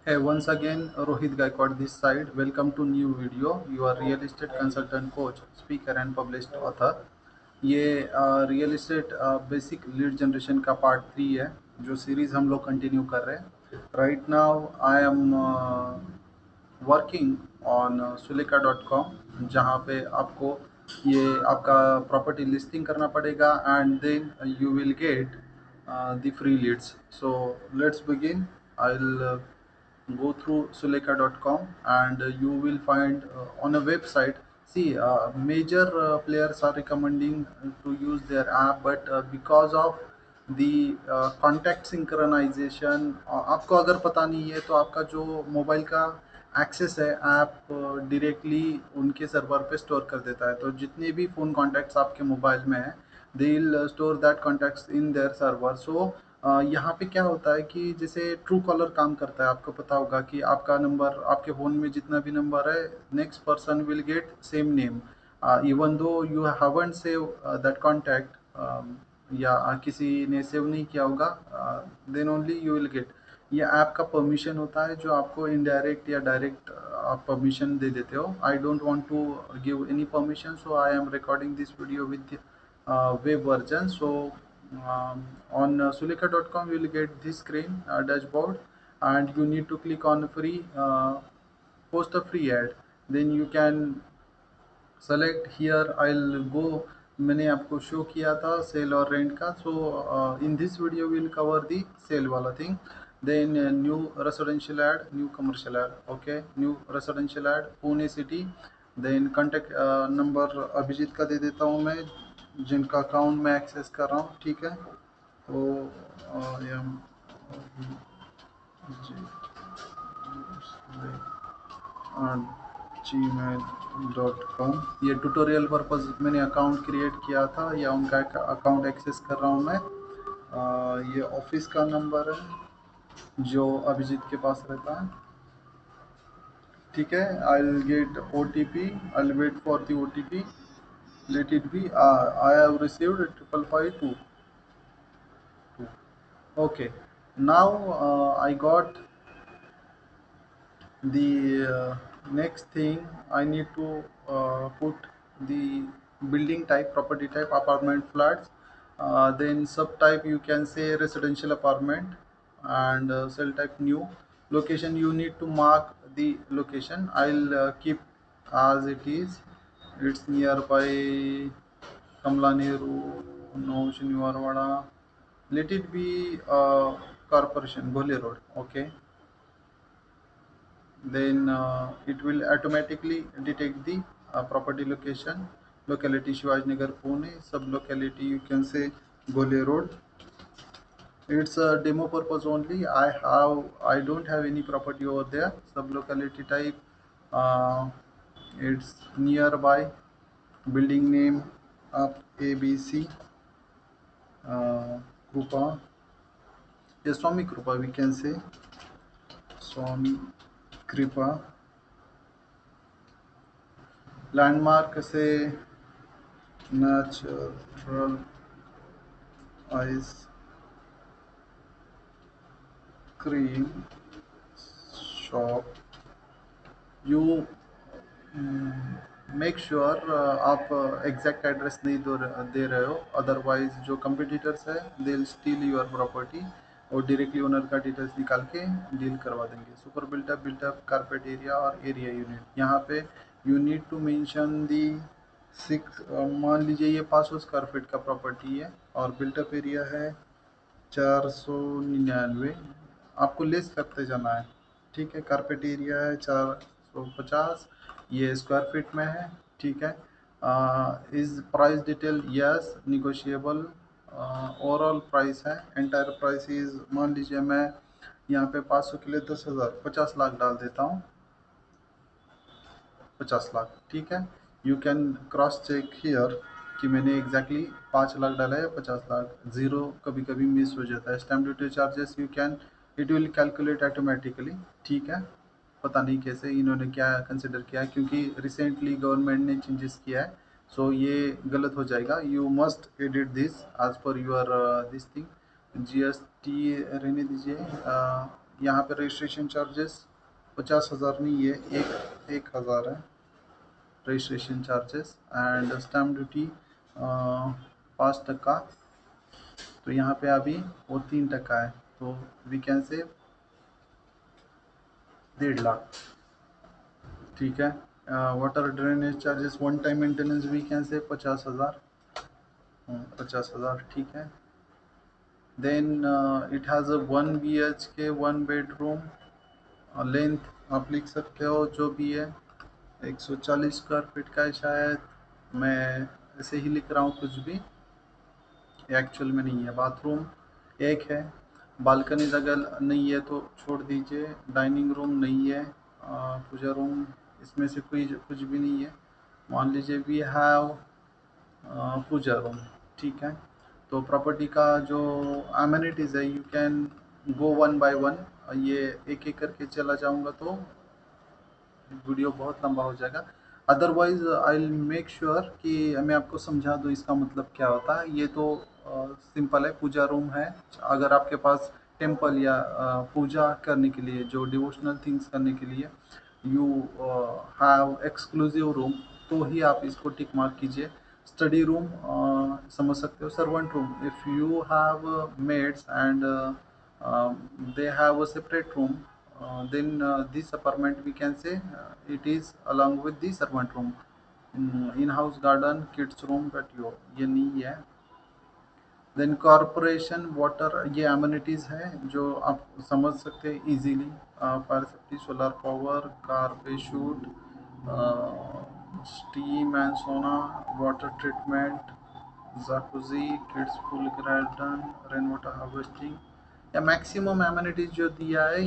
Hey, once again, Rohit Gaikwad this side. Welcome to new video. You are real estate consultant, coach, speaker and published author. ये real estate basic lead generation का part 3 है, जो series हम लोग continue कर रहे हैं. Right now I am working on sulika.com, जहाँ पे आपको ये आपका प्रॉपर्टी लिस्टिंग करना पड़ेगा and then you will get the free leads. So let's begin. I'll go through suleka.com and you will find on a website. See, major players are recommending to use their app, but because of the contact synchronization, आपको अगर पता नहीं है तो आपका जो mobile का access है ऐप डायरेक्टली उनके सर्वर पे स्टोर कर देता है. तो जितने भी फ़ोन कॉन्टैक्ट्स आपके मोबाइल में हैं, they will store that contacts in their server. So यहाँ पे क्या होता है कि जैसे ट्रू कॉलर काम करता है, आपको पता होगा कि आपका नंबर, आपके फ़ोन में जितना भी नंबर है, next person will get same name even though you haven't save that contact, या किसी ने सेव नहीं किया होगा, then only you will get. ये ऐप का परमिशन होता है जो आपको इनडायरेक्ट या डायरेक्ट आप परमिशन दे देते हो. I don't want to give any permission, so I am recording this video with web version. So on sulika.com you will get this screen dashboard, and you need to click on free, post a free ad. Then you can select here. I'll go, मैंने आपको show किया था cell और rent का. So in this video will cover the sale वाला thing. Then new residential ad, new commercial ad. Okay, new residential ad Pune city. Then contact number Abhijeet का दे देता हूँ मैं, जिनका अकाउंट मैं एक्सेस कर रहा हूँ. ठीक है, तो M Gmail dot com. ये ट्यूटोरियल पर्पज़ मैंने अकाउंट क्रिएट किया था, या उनका अकाउंट एक्सेस कर रहा हूँ मैं. ये ऑफिस का नंबर है जो अभिजीत के पास रहता है. ठीक है, I will get O T P. I will wait for the O T P. Let it be. I have received 5552. Okay, now I got the next thing. I need to put the building type, property type, apartment flats. Then subtype you can say residential apartment, and cell type new. Location you need to mark the location. I'll keep as it is. It's nearby Kamla Nehru, no Shiniwarwada. Let it be corporation Bhole Road. Okay, then it will automatically detect the property location. Locality Shivajnagar Pune. Sub locality you can say Bhole Road. It's a demo purpose only. I don't have any property over there. Sub locality type, it's nearby. Building name up ABC, Krupa. Yes, Swami Krupa we can say. Swami Kripa. Landmark से natural ice cream shop. You make sure आप exact address नहीं दे रहे हो, otherwise जो competitors है they will steal your property और directly owner का डिटेल्स निकाल के डील करवा देंगे. सुपर बिल्टअप कारपेट एरिया और एरिया यूनिट. यहाँ पे you need to mention the 6. मान लीजिए ये 500 स्क्वायर फीट का प्रॉपर्टी है और बिल्टअप एरिया है 499. आपको लेस करते जाना है. ठीक है, कारपेट एरिया है 450, ये स्क्वायर फीट में है. ठीक है, is price detail yes negotiable. Overall price है, एंटायर प्राइस इज, मान लीजिए मैं यहाँ पे 500 के लिए 10,000, 50 लाख डाल देता हूँ. 50 लाख. ठीक है, you can cross check here कि मैंने एग्जैक्टली 5 लाख डाला है, 50 लाख. ज़ीरो कभी कभी मिस हो जाता है. Stamp duty charges you can, it will calculate automatically. ठीक है, पता नहीं कैसे इन्होंने क्या कंसिडर किया है, क्योंकि रिसेंटली गवर्नमेंट ने चेंजेस किया है. सो ये गलत हो जाएगा. You must edit this as per your this thing. GST रहने दीजिए। यहाँ पे रजिस्ट्रेशन चार्जेस 50,000 नहीं है, 1,000 है registration charges. And stamp duty 5%। तो यहाँ पे अभी वो 3% है, तो वी कैन से 1.5 लाख। ठीक है। Water drainage charges one time maintenance we can say 50,000। 50,000 ठीक है। Then it has a 1 BHK 1 bedroom. Length आप लिख सकते हो जो भी है, 140 स्क्वायर फीट का है शायद, मैं ऐसे ही लिख रहा हूँ कुछ भी, एक्चुअल में नहीं है। बाथरूम एक है, बालकनी अगर नहीं है तो छोड़ दीजिए। डाइनिंग रूम नहीं है, पूजा रूम, इसमें से कोई कुछ भी नहीं है। मान लीजिए वी हैव पूजा रूम। ठीक है। तो प्रॉपर्टी का जो अमेनिटीज़ है, you can go one by one. ये एक एक करके चला जाऊंगा तो वीडियो बहुत लंबा हो जाएगा। Otherwise I will make sure कि मैं आपको समझा दूँ इसका मतलब क्या होता है। ये तो सिंपल है, पूजा रूम है। अगर आपके पास टेम्पल या पूजा करने के लिए, जो डिवोशनल थिंग्स करने के लिए यू हैव एक्सक्लूसिव रूम, तो ही आप इसको टिक मार्क कीजिए। स्टडी रूम समझ सकते हो। Servant room, if you have maids and they have a separate room, then this apartment we can say it is along with the servant room। In house garden, kids room, patio ये नहीं है। Then corporation water, ये amenities हैं जो आप समझ सकते हैं easily. Fire safety, solar power, garbage chute, steam and sauna, water treatment, jacuzzi, kids pool garden, rain water harvesting, या मैक्सिमम एमिनिटीज जो दिया है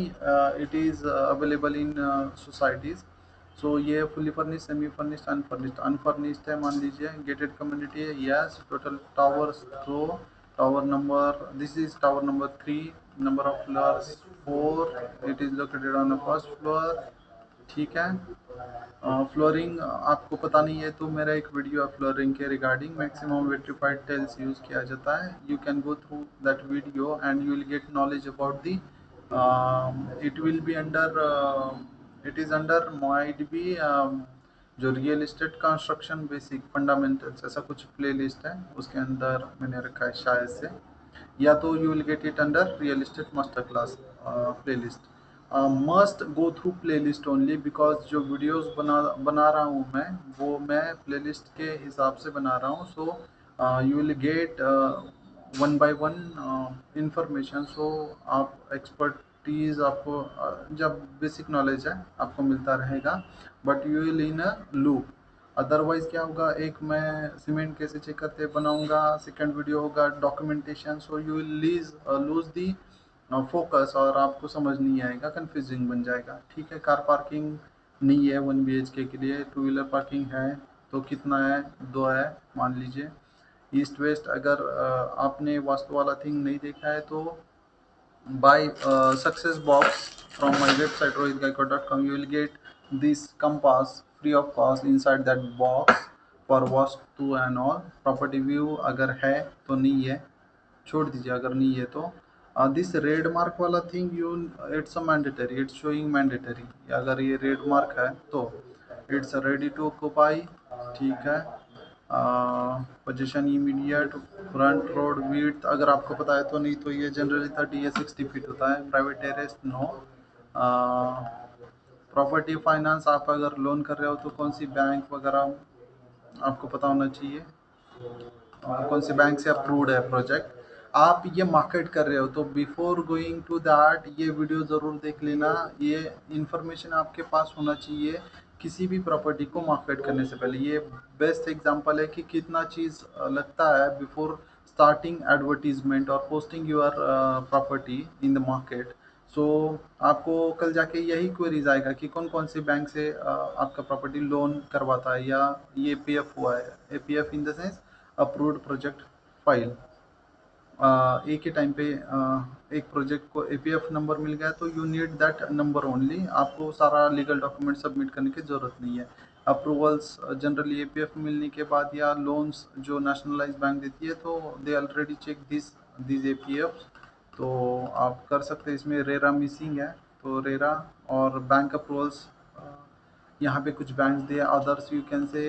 it is available in societies. So ये fully furnished, semi furnished, unfurnished. Unfurnished है मान लीजिए, gated community है, yes. Total towers, तो tower number, this is tower number 3, number of floors 4, it is located on the first floor. ठीक है। Flooring आपको पता नहीं है तो मेरा एक वीडियो है फ्लोरिंग के regarding, maximum vitrified tiles use किया जाता है। You can go through that video and you will get knowledge about the, it will be under, it is under might be जो real estate construction basic fundamentals, ऐसा कुछ play list है, उसके अंदर मैंने रखा है शायद से, या तो you will get it under real estate master class play list. Must go through play list only, because जो वीडियोस बना रहा हूँ मैं, वो मैं प्ले लिस्ट के हिसाब से बना रहा हूँ। So you will get one by one information. So आप एक्सपर्टीज आपको जब बेसिक नॉलेज है आपको मिलता रहेगा, but you will in a loop. Otherwise क्या होगा, एक मैं सीमेंट कैसे चेक करते बनाऊंगा, सेकंड वीडियो होगा documentation, so you will lose the focus और आपको समझ नहीं आएगा, कंफ्यूजिंग बन जाएगा। ठीक है। कार पार्किंग नहीं है 1 BHK के लिए। टू व्हीलर पार्किंग है तो कितना है, 2 है मान लीजिए। ईस्ट वेस्ट, अगर आपने वास्तु वाला थिंग नहीं देखा है तो buy success box from my website rohitgaikwad.com. You will get this compass free of cost inside that box for vastu and all। property view अगर है तो नहीं है, छोड़ दीजिए अगर नहीं है तो। दिस रेड मार्क वाला thing you, it's a mandatory, it's showing mandatory. अगर ये रेड मार्क है तो इट्स रेडी टू ऑक्यूपाई। ठीक है। Position immediate, front road width अगर आपको पता है तो, नहीं तो ये जनरली 30 या 60 फीट होता है। Private terrace no. Property finance, आप अगर लोन कर रहे हो तो कौन सी बैंक वगैरह आपको पता होना चाहिए, कौन से बैंक से अप्रूव्ड है प्रोजेक्ट। आप ये मार्केट कर रहे हो तो बिफोर गोइंग टू दैट ये वीडियो ज़रूर देख लेना। ये इंफॉर्मेशन आपके पास होना चाहिए किसी भी प्रॉपर्टी को मार्केट करने से पहले। ये बेस्ट एग्जांपल है कि कितना चीज़ लगता है बिफोर स्टार्टिंग एडवर्टीजमेंट और posting your property in the market. So आपको कल जाके यही क्वेरीज आएगा कि कौन कौन से बैंक से आपका प्रॉपर्टी लोन करवाता है, या ये APF हुआ है। APF in the sense approved project file. एक ही टाइम पे एक प्रोजेक्ट को APF नंबर मिल गया तो you need that number only, आपको सारा लीगल डॉक्यूमेंट सबमिट करने की ज़रूरत नहीं है। अप्रूवल्स जनरली APF मिलने के बाद या लोन्स जो नेशनलाइज बैंक देती है तो they already check this APF तो आप कर सकते हैं। इसमें रेरा मिसिंग है, तो रेरा और बैंक अप्रूवल्स, यहाँ पे कुछ बैंक्स दिए, others you can say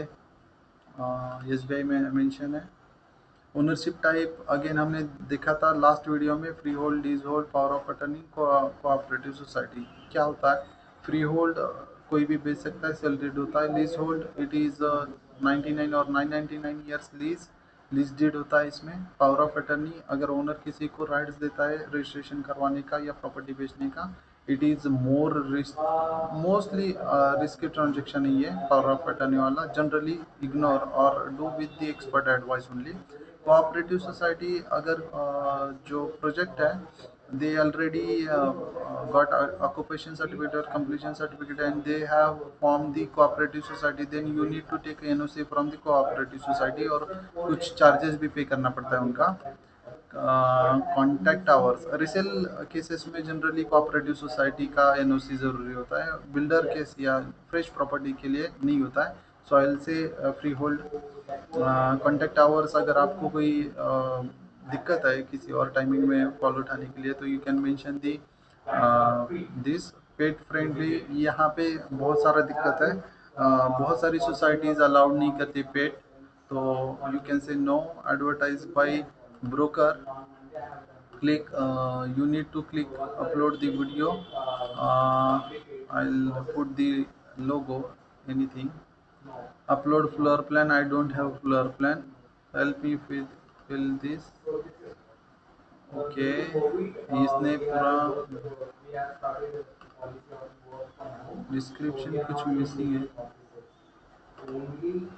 S B I में मेंशन है। ओनरशिप टाइप अगेन हमने देखा था लास्ट वीडियो में, free hold, lease hold, power of attorney, cooperative society. क्या होता है? फ्री होल्ड कोई भी बेच सकता है, सैलरीड होता है। लीज होल्ड इट इज़ 99 और 999 ईयर्स लीज, लीज डीड होता है इसमें। पावर ऑफ अटर्नी अगर ओनर किसी को राइट्स देता है रजिस्ट्रेशन करवाने का या प्रॉपर्टी बेचने का, it is more risk, mostly risky transaction ही है पावर ऑफ अटर्नी वाला। जनरली इग्नोर और do with the expert advice only. Cooperative society अगर जो प्रोजेक्ट है, they already got occupation certificate or completion certificate and they have formed the cooperative society, then you need to take NOC from the cooperative society और कुछ charges भी पे करना पड़ता है उनका। कॉन्टैक्ट आवर्स रिसेल केसेस में जनरली कोऑपरेटिव सोसाइटी का एनओसी ज़रूरी होता है। बिल्डर केस या फ्रेश प्रॉपर्टी के लिए नहीं होता है। सॉइल से फ्री होल्ड। कॉन्टैक्ट आवर्स अगर आपको कोई दिक्कत है किसी और टाइमिंग में कॉल उठाने के लिए, तो you can mention the this. Pet friendly, यहाँ पे बहुत सारा दिक्कत है। बहुत सारी सोसाइटीज़ अलाउड नहीं करती पेट, तो you can say no. Advertise by broker. Click, you need to click upload the video. I'll put the logo, anything. Upload floor plan, I don't have floor plan, help me fill this. Okay, इसने पूरा description कुछ missing है।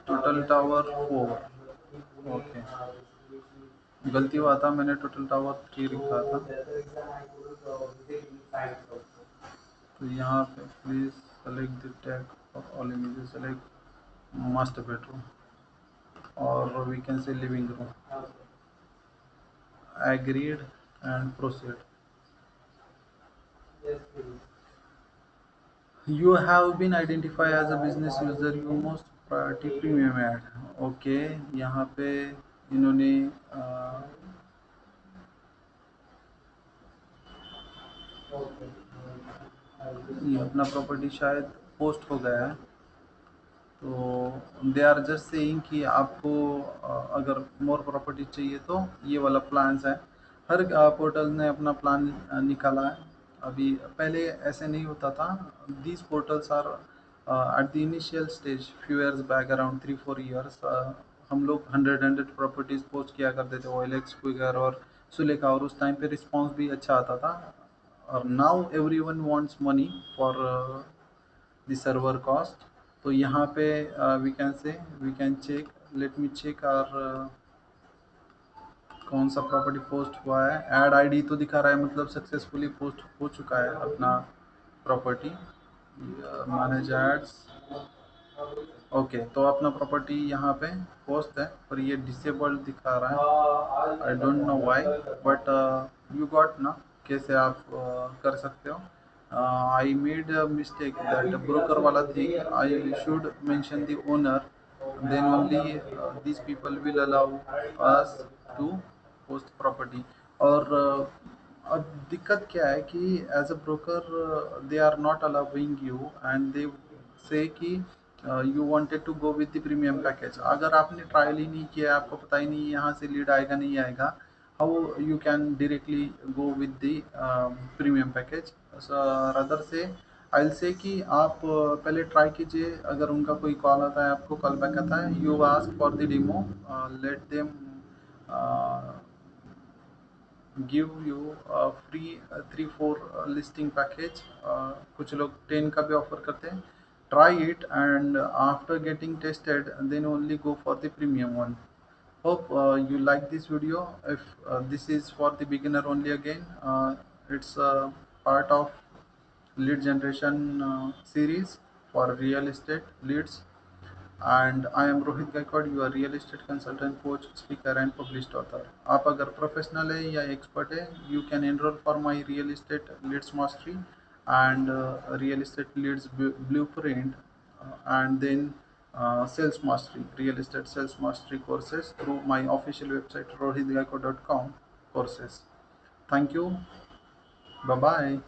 Total tower 4, okay, गलती हुआ था, मैंने total tower 3 लिखा था। तो यहाँ पे please select the tag of all images, select master bedroom और we can say living room. Agreed and proceed. You have been identified as a business user, you must priority premium ad। Okay, यहाँ पे इन्होंने ये अपना property शायद post हो गया है, तो दे आर जस्ट सेइंग कि आपको अगर मोर प्रॉपर्टी चाहिए तो ये वाला प्लान्स है। हर पोर्टल ने अपना प्लान निकाला है अभी, पहले ऐसे नहीं होता था। These portals are at the initial stage, few years back, around 3-4 years, हम लोग 100 प्रॉपर्टीज़ पोस्ट किया करते थे, OLX, क्विकर और सुलेखा, और उस टाइम पे रिस्पॉन्स भी अच्छा आता था। और now every one wants money for the server cost. तो यहाँ पे we can say, we can check, let me check or कौन सा प्रॉपर्टी पोस्ट हुआ है। ऐड आईडी तो दिखा रहा है, मतलब सक्सेसफुली पोस्ट हो चुका है अपना प्रॉपर्टी। मैनेज एड्स, ओके, तो अपना प्रॉपर्टी यहाँ पे पोस्ट है, पर ये डिसेबल्ड दिखा रहा है, I don't know why, but you got ना कैसे आप कर सकते हो। I made a mistake that broker वाला thing, I should mention the owner, then only this people will allow us to post property. और अब दिक्कत क्या है कि as a broker they are not allowing you and they say कि you wanted to go with the premium package. अगर आपने trial ही नहीं किया, आपको पता ही नहीं यहाँ से लीड आएगा नहीं आएगा, how you can directly go with the premium package. Rather से आई विल से कि आप पहले ट्राई कीजिए। अगर उनका कोई कॉल आता है, आपको कॉल बैक आता है, you ask for the demo, let them give you free 3-4 listing package. कुछ लोग 10 का भी ऑफर करते हैं। Try it and after getting tested then only go for the premium one. Hope you like this video. If this is for the beginner only, again it's a part of lead generation series for real estate leads, and I am Rohit Gaikwad, your real estate consultant, coach, speaker and published author। आप अगर professional है या expert है, you can enroll for my real estate leads mastery and real estate leads blueprint, and then sales mastery, real estate sales mastery courses through my official website rohitgaikwad.com courses। Thank you. Bye bye.